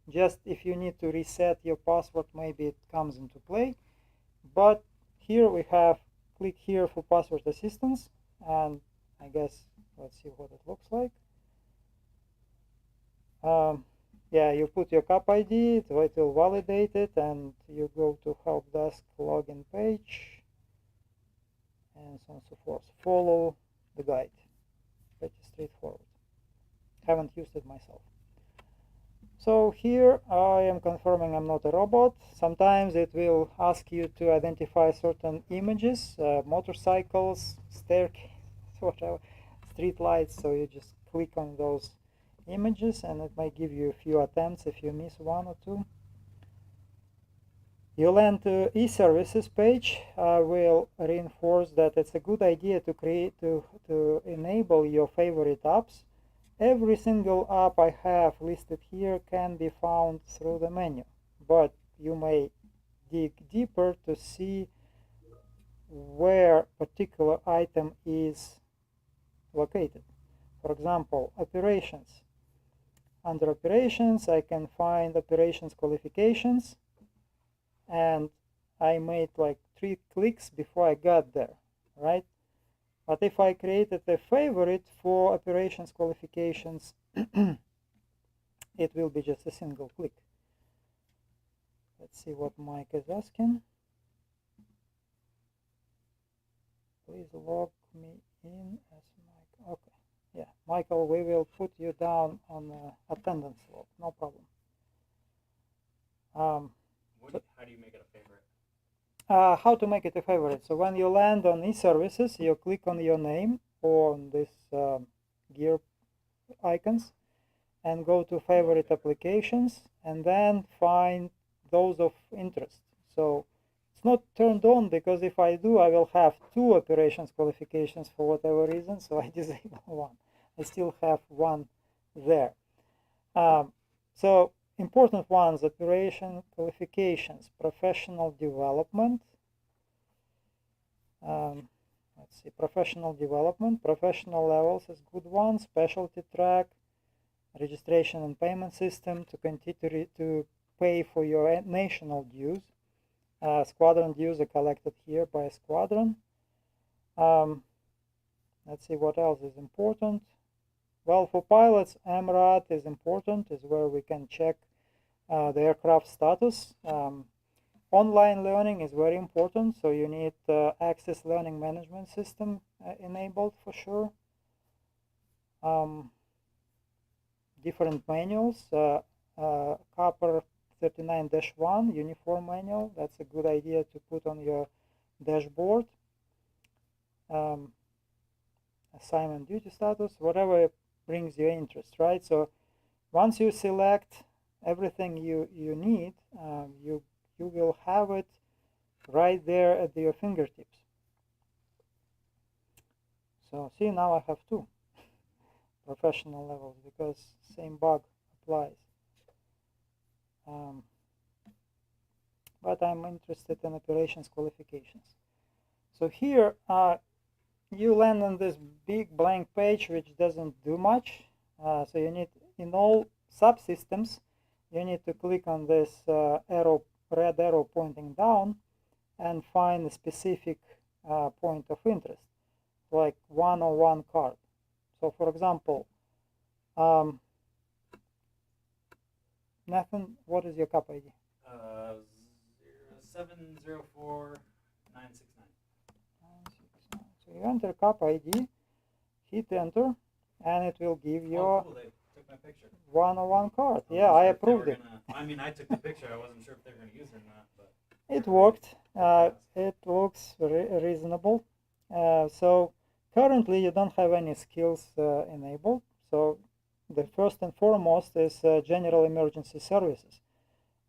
Speaker 1: Just if you need to reset your password, maybe it comes into play. But here we have, click here for password assistance, and I guess let's see what it looks like. Yeah, you put your CAP ID, it will validate it, and you go to help desk login page, and so on and so forth. Follow the guide. Pretty straightforward. Haven't used it myself. So here I am confirming I'm not a robot. Sometimes it will ask you to identify certain images, motorcycles, staircase, whatever, street lights. So you just click on those images and it might give you a few attempts if you miss one or two. You'll land to e-services page. I will reinforce that it's a good idea to enable your favorite apps. Every single app I have listed here can be found through the menu, but you may dig deeper to see where particular item is located. For example, operations. Under operations, I can find operations qualifications, and I made like 3 clicks before I got there, right? But if I created a favorite for operations qualifications, it will be just a single click. Let's see what Mike is asking. Please log me in as Mike. Okay, yeah, Michael, we will put you down on attendance log, no problem.
Speaker 5: How do you make it a favorite?
Speaker 1: How to make it a favorite. So when you land on e-services, you click on your name or on this gear icons and go to favorite applications and then find those of interest. So it's not turned on because if I do, I will have 2 operations qualifications for whatever reason, so I disable one. I still have one there. So important ones: operation qualifications, professional development. Let's see, professional development, professional levels is good one, specialty track, registration and payment system to continue to pay for your national dues. Squadron dues are collected here by Squadron. Let's see what else is important. Well, for pilots, MRAT is important, is where we can check the aircraft status. Online learning is very important, so you need Access Learning Management System enabled for sure. Different manuals, Copper 39-1 uniform manual, that's a good idea to put on your dashboard. Assignment duty status, whatever brings your interest, right? So once you select everything you need, you will have it right there at your fingertips. So see, now I have two professional levels because same bug applies. But I'm interested in operations qualifications. So here you land on this big blank page which doesn't do much. So you need, in all subsystems, you need to click on this red arrow pointing down and find a specific point of interest, like 101 card. So for example, Nathan, what is your cup ID?
Speaker 5: 704-969.
Speaker 1: So you enter cup ID, hit enter, and it will give you
Speaker 5: Oh, cool, they took my picture.
Speaker 1: 101 card.
Speaker 5: I
Speaker 1: Yeah,
Speaker 5: wasn't
Speaker 1: I
Speaker 5: sure if they
Speaker 1: approved
Speaker 5: were
Speaker 1: it.
Speaker 5: I mean, I took the picture. I wasn't sure if they were going to use it or not, but
Speaker 1: It worked. It looks reasonable. So currently you don't have any skills enabled. So the first and foremost is general emergency services.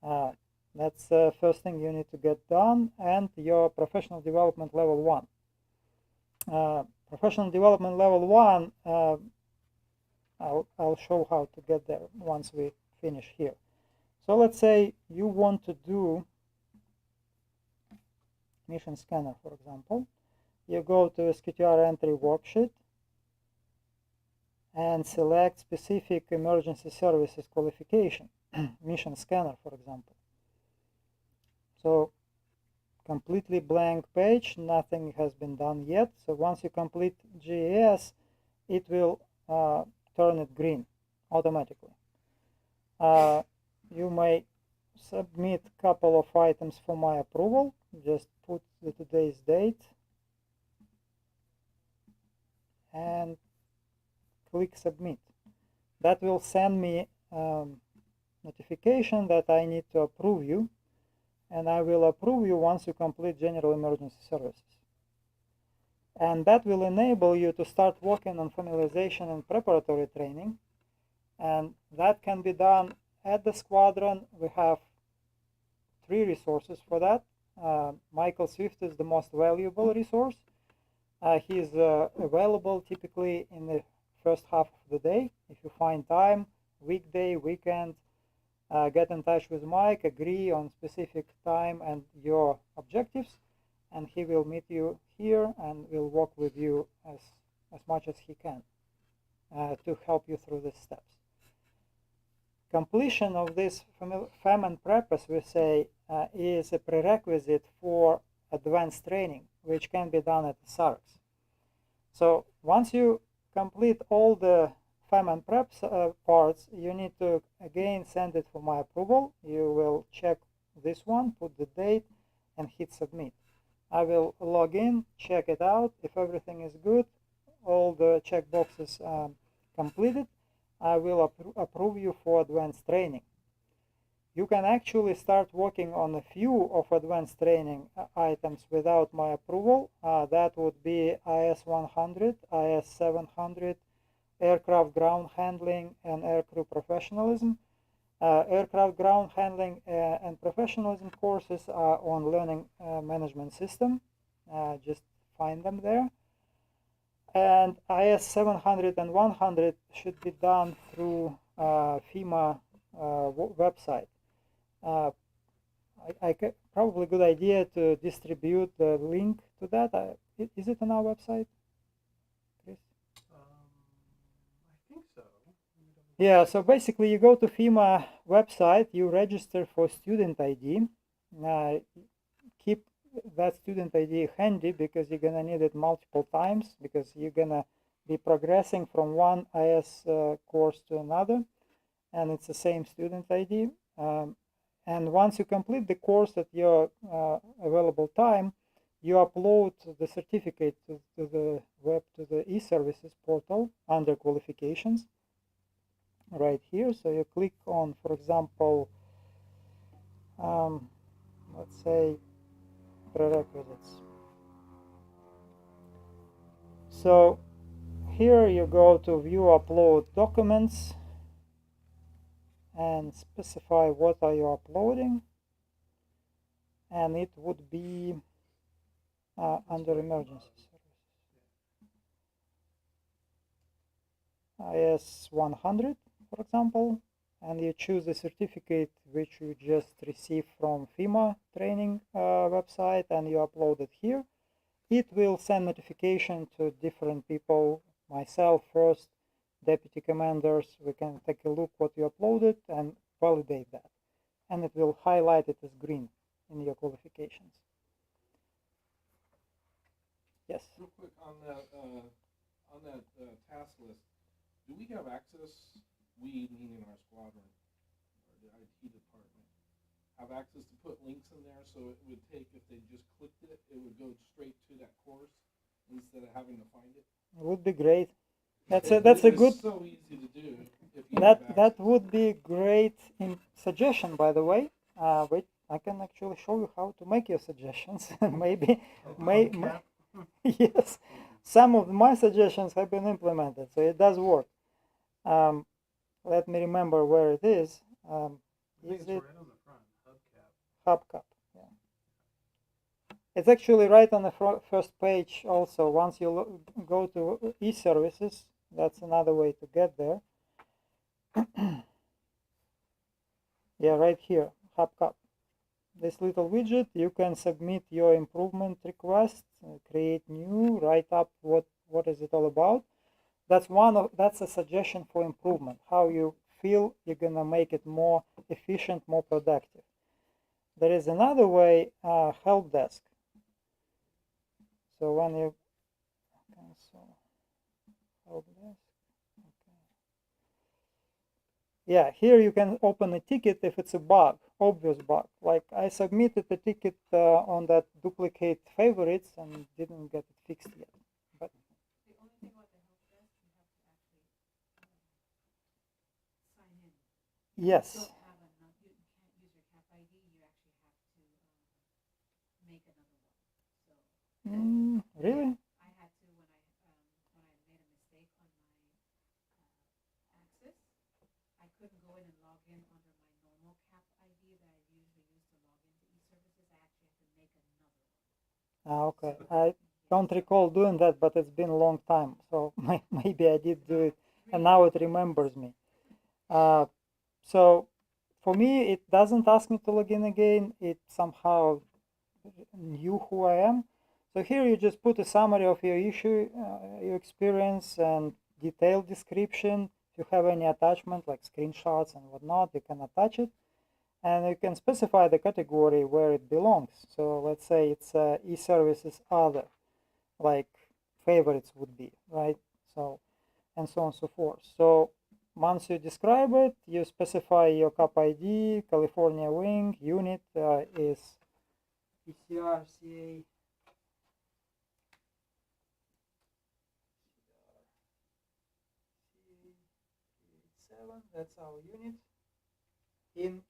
Speaker 1: That's the first thing you need to get done, and your professional development level 1. Professional development level 1, I'll show how to get there once we finish here. So let's say you want to do mission scanner, for example. You go to SQTR entry worksheet and select specific emergency services qualification, mission scanner, for example. So completely blank page, nothing has been done yet. So once you complete GES, it will turn it green automatically. You may submit a couple of items for my approval. Just put the today's date and click submit. That will send me notification that I need to approve you, and I will approve you once you complete general emergency services. And that will enable you to start working on familiarization and preparatory training, and that can be done at the squadron. We have 3 resources for that. Michael Swift is the most valuable resource. He is available typically in the first half of the day. If you find time, weekday, weekend, get in touch with Mike, agree on specific time and your objectives, and he will meet you here and will work with you as much as he can to help you through these steps. Completion of this FEM and prep, as we say, is a prerequisite for advanced training, which can be done at the SARCs. So once you complete all the FEM and prep parts, you need to again send it for my approval. You will check this one, put the date, and hit submit. I will log in, check it out. If everything is good, all the checkboxes completed, I will approve you for advanced training. You can actually start working on a few of advanced training items without my approval. That would be IS 100, IS 700, aircraft ground handling, and aircrew professionalism. Aircraft ground handling and professionalism courses are on learning management system. Just find them there. And IS 700 and 100 should be done through FEMA website. Probably a good idea to distribute the link to that. Is it on our website, Chris?
Speaker 4: I think so.
Speaker 1: Yeah, so basically you go to FEMA website, you register for student ID. Keep that student ID handy because you're gonna need it multiple times, because you're gonna be progressing from one IS course to another, and it's the same student ID. And once you complete the course at your available time, you upload the certificate to the web, to the e-services portal under qualifications right here. So you click on, for example, let's say prerequisites. So here you go to view upload documents and specify what are you uploading, and it would be under emergency services. IS 100, for example, and you choose the certificate which you just received from FEMA training website, and you upload it here, it will send notification to different people, myself first, deputy commanders. We can take a look what you uploaded and validate that, and it will highlight it as green in your qualifications. Yes.
Speaker 8: Real quick on that task list, do we have access? We, meaning our squadron or the IT department, have access to put links in there so it would take, if they just clicked it, it would go straight to that course instead of having to find it?
Speaker 1: It would be great. That's a
Speaker 8: It
Speaker 1: good.
Speaker 8: is so easy to do if you have
Speaker 1: That
Speaker 8: access.
Speaker 1: would be great suggestion, by the way. Wait, I can actually show you how to make your suggestions. Maybe, yes, some of my suggestions have been implemented, so it does work. Let me remember where it is.
Speaker 4: I think
Speaker 1: Is
Speaker 4: it's
Speaker 1: it
Speaker 4: right on the front, hubcap.
Speaker 1: hubcap? Yeah. It's actually right on the first page. Also, once you go to e-services, that's another way to get there. Yeah, right here, hubcap. This little widget, you can submit your improvement request, create new, write up what is it all about. That's a suggestion for improvement, how you feel you're gonna make it more efficient, more productive. There is another way, help desk. So when you cancel help desk, okay. Yeah, here you can open a ticket if it's a bug, obvious bug. Like I submitted a ticket on that duplicate favorites and didn't get it fixed yet. But
Speaker 9: the only thing about the help desk, you have to actually sign in.
Speaker 1: yes.
Speaker 9: You don't have you can't use your CAP ID. You actually have to make another one. So
Speaker 1: Really?
Speaker 9: I had to when I made a mistake on my access. I couldn't go in and log in under my normal CAP ID that I usually use to log into e-services. I actually had to make another one.
Speaker 1: Okay. I don't recall doing that, but it's been a long time. So maybe I did do it, and now it remembers me. So for me, it doesn't ask me to log in again. It somehow knew who I am. So here you just put a summary of your issue, your experience, and detailed description. If you have any attachment like screenshots and whatnot, you can attach it. And you can specify the category where it belongs. So let's say it's e-services other, like favorites would be, right? So, and so on and so forth. So once you describe it, you specify your CAP ID, California wing, unit is PCR CA. That's our unit in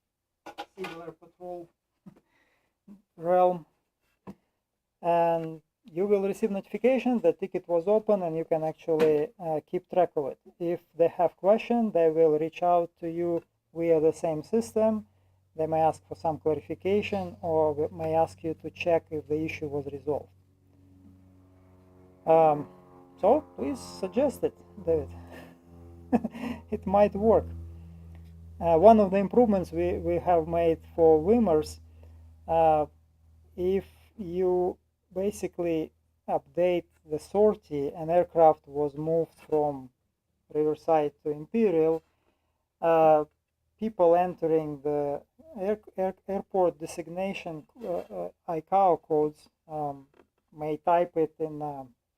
Speaker 1: Singular Patrol realm, and you will receive notification the ticket was open, and you can actually keep track of it. If they have questions, they will reach out to you via the same system. They may ask for some clarification, or may ask you to check if the issue was resolved. So please suggest it, David. It might work. One of the improvements we have made for Wimmers, if you basically update the sortie, an aircraft was moved from Riverside to Imperial, people entering the airport designation ICAO codes may type it in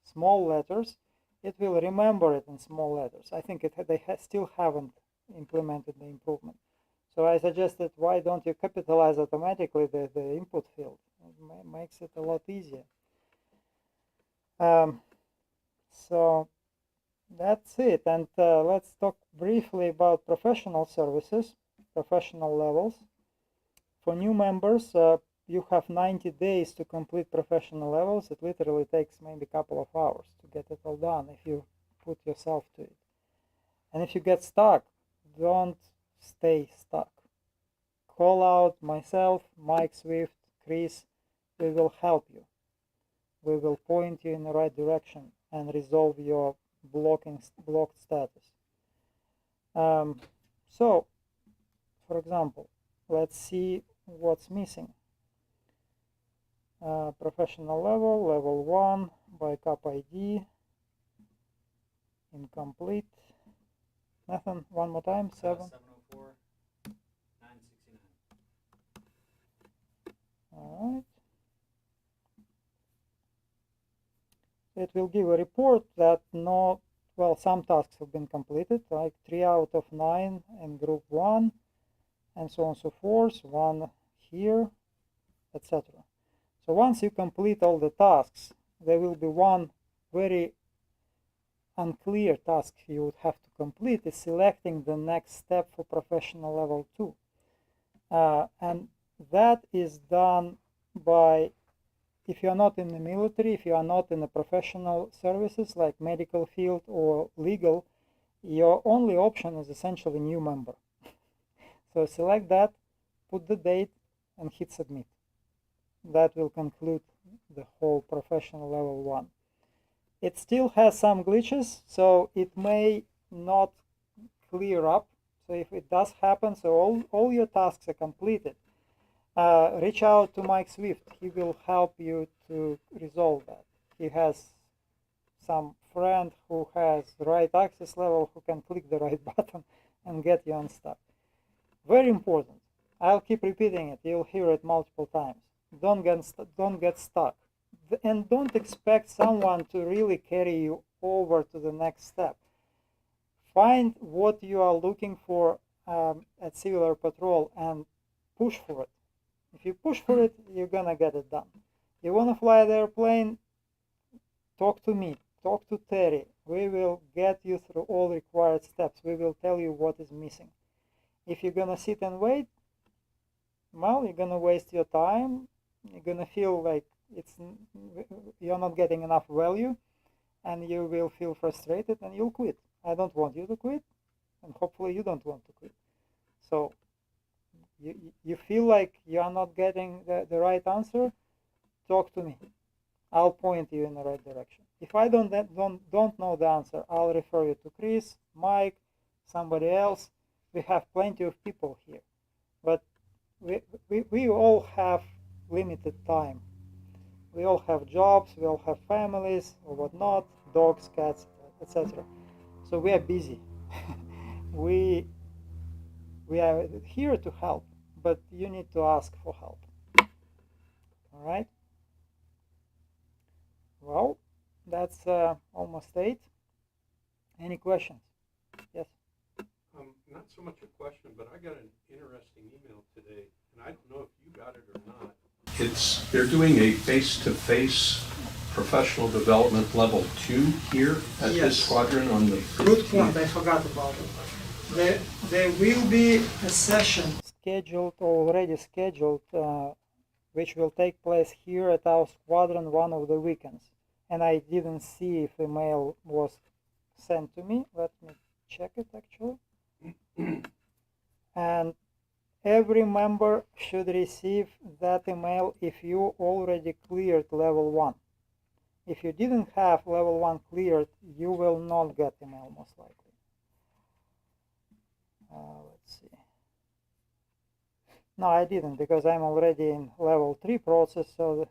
Speaker 1: small letters. It will remember it in small letters. I think they still haven't implemented the improvement. So I suggested, why don't you capitalize automatically the input field? It makes it a lot easier. So that's it. And let's talk briefly about professional services, professional levels. For new members, you have 90 days to complete professional levels. It literally takes maybe a couple of hours to get it all done if you put yourself to it. And if you get stuck, don't stay stuck. Call out myself, Mike Swift, Chris. We will help you. We will point you in the right direction and resolve your blocked status. So, for example, let's see what's missing. Professional level, level 1 by cap ID, incomplete. Nathan, one more time, 7.
Speaker 5: 704, 969.
Speaker 1: Alright. It will give a report that some tasks have been completed, like 3 out of 9 in group 1, and so on and so forth, 1 here, etc. So once you complete all the tasks, there will be one very unclear task you would have to complete, is selecting the next step for professional level 2. And that is done by, if you are not in the military, if you are not in the professional services like medical field or legal, your only option is essentially new member. So select that, put the date, and hit submit. That will conclude the whole professional level 1. It still has some glitches, so it may not clear up. So if it does happen, so all your tasks are completed, reach out to Mike Swift. He will help you to resolve that. He has some friend who has the right access level, who can click the right button and get you unstuck. Very important. I'll keep repeating it. You'll hear it multiple times. Don't get stuck. And don't expect someone to really carry you over to the next step. Find what you are looking for at Civil Air Patrol and push for it. If you push for it, you're gonna get it done. You wanna fly the airplane? Talk to me, talk to Terry. We will get you through all required steps. We will tell you what is missing. If you're gonna sit and wait, well, you're gonna waste your time. You're gonna feel like you're not getting enough value, and you will feel frustrated and you'll quit. I don't want you to quit, and hopefully you don't want to quit. So you feel like you are not getting the right answer, talk to me. I'll point you in the right direction. If I don't know the answer, I'll refer you to Chris, Mike, somebody else. We have plenty of people here, but we all have limited time. We all have jobs, we all have families or whatnot, dogs, cats, etc. So we are busy. we are here to help, but you need to ask for help. All right. Well, that's almost 8. Any questions? Yes.
Speaker 10: Not so much a question, but I got an interesting email today, and I don't know if you got it or not. They're doing a face-to-face professional development level 2 here at
Speaker 3: Yes.
Speaker 10: this squadron on the 15th.
Speaker 3: Good point, I forgot about it. There will be a session
Speaker 1: already scheduled, which will take place here at our squadron one of the weekends. And I didn't see if email was sent to me. Let me check it actually. And every member should receive that email if you already cleared level 1. If you didn't have level 1 cleared, you will not get email most likely. Let's see. No, I didn't, because I'm already in level 3 process, so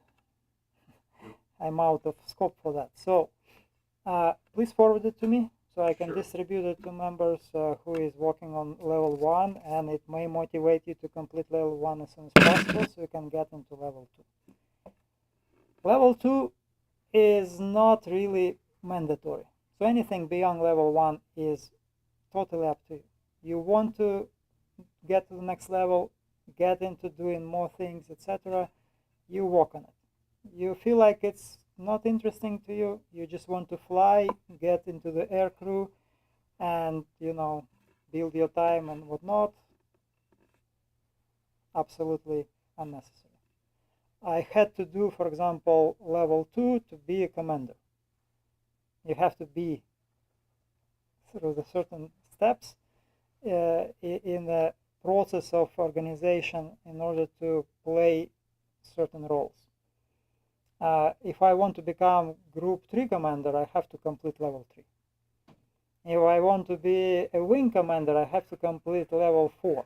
Speaker 1: I'm out of scope for that. So please forward it to me so I can
Speaker 10: Sure.
Speaker 1: distribute it to members who is working on level 1, and it may motivate you to complete level 1 as soon as possible so you can get into level 2. Level 2 is not really mandatory. So anything beyond level 1 is totally up to you. You want to get to the next level, get into doing more things, etc. You work on it. You feel like it's not interesting to you, you just want to fly, get into the air crew, and build your time and whatnot, absolutely unnecessary. I had to do, for example, level 2 to be a commander. You have to be through the certain steps in the process of organization in order to play certain roles. If I want to become Group 3 commander, I have to complete level 3. If I want to be a wing commander, I have to complete level 4,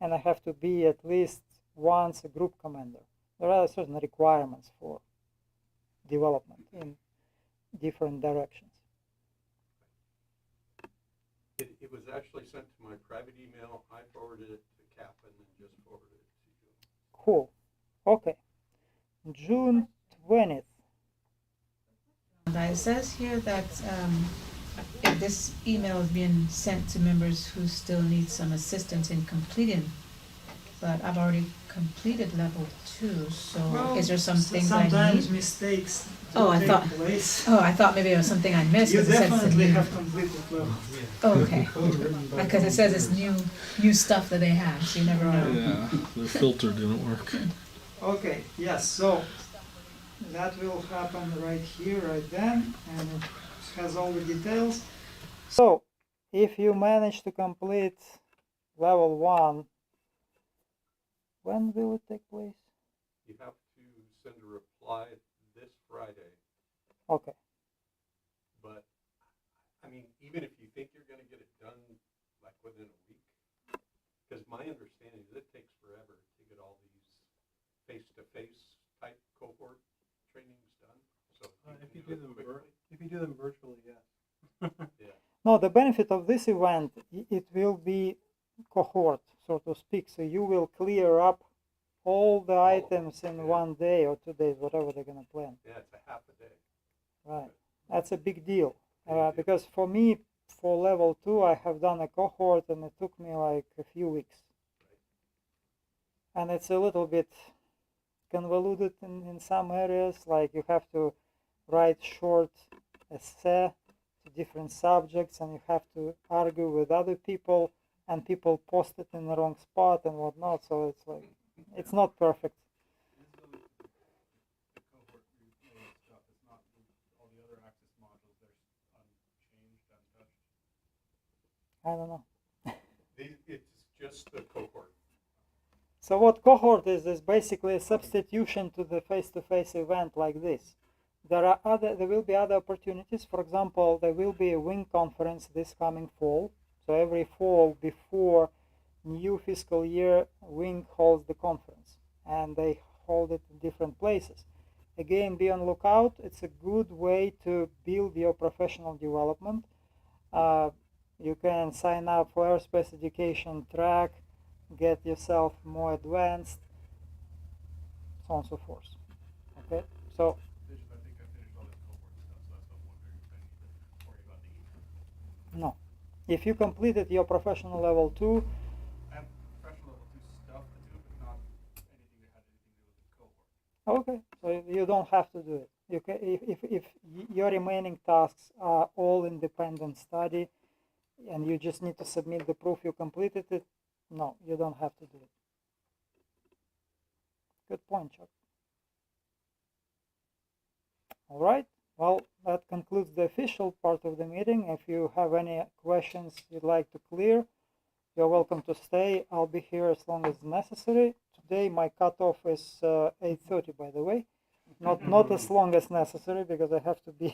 Speaker 1: and I have to be at least once a group commander. There are certain requirements for development in different directions.
Speaker 10: It was actually sent to my private email. I forwarded it to Cap and then just forwarded it to you.
Speaker 1: Cool. Okay. June 20th.
Speaker 11: It says here that if this email is being sent to members who still need some assistance in completing, but I've already completed level 2, so is there some things I
Speaker 3: sometimes
Speaker 11: need?
Speaker 3: mistakes
Speaker 11: Oh, I
Speaker 3: take
Speaker 11: thought-
Speaker 3: place.
Speaker 11: Oh, I thought maybe it was something I missed.
Speaker 3: You
Speaker 11: 'Cause it says
Speaker 3: definitely
Speaker 11: new.
Speaker 3: have completed level.
Speaker 11: Oh, okay.
Speaker 7: Code written by
Speaker 11: Because it says it's new stuff that they have, so you never know.
Speaker 8: Yeah, the filter didn't work.
Speaker 3: Okay, yes, so that will happen right here, right then, and it has all the details.
Speaker 1: So, if you manage to complete level 1, when will it take place?
Speaker 10: You have to send a reply this Friday,
Speaker 1: Okay.
Speaker 10: but I mean, even if you think you're going to get it done like within a week, because my understanding is it takes forever to get all these face-to-face type cohort trainings done. So
Speaker 4: If
Speaker 10: can
Speaker 4: you do them
Speaker 10: quickly.
Speaker 4: if you do them virtually, yes.
Speaker 10: Yeah.
Speaker 1: No, the benefit of this event, it will be cohort, so to speak. So you will clear up all the items in
Speaker 10: yeah.
Speaker 1: 1 day or 2 days, whatever they're gonna plan.
Speaker 10: Yeah, it's a half a day.
Speaker 1: Right. That's a big deal.
Speaker 10: Big deal.
Speaker 1: Because for me, for level 2, I have done a cohort and it took me like a few weeks. And it's a little bit convoluted in some areas, like you have to write short essay to different subjects and you have to argue with other people and people post it in the wrong spot and whatnot, so it's like, it's not perfect.
Speaker 6: The cohort related stuff is not all the other Access modules. They're unchanged, untouched.
Speaker 1: I don't know.
Speaker 10: It's just the cohort.
Speaker 1: So what cohort is basically a substitution to the face-to-face event like this. There will be other opportunities. For example, there will be a wing conference this coming fall. So every fall before new fiscal year, wing holds the conference, and they hold it in different places. Again, be on lookout. It's a good way to build your professional development. You can sign up for airspace education track, get yourself more advanced, so on and so forth. Okay, so
Speaker 6: I think I finished all this cohort stuff, so that's what I'm wondering if I need to worry about the
Speaker 1: no, if you completed your professional level 2,
Speaker 6: I have professional level 2 stuff to do, but not anything that had anything to do with the cohort.
Speaker 1: okay, so you don't have to do it. You can, if your remaining tasks are all independent study and you just need to submit the proof you completed it, no, you don't have to do it. Good point, Chuck. All right, well, that concludes the official part of the meeting. If you have any questions you'd like to clear, you're welcome to stay. I'll be here as long as necessary. Today my cutoff is 8:30, by the way. Not as long as necessary because I have to be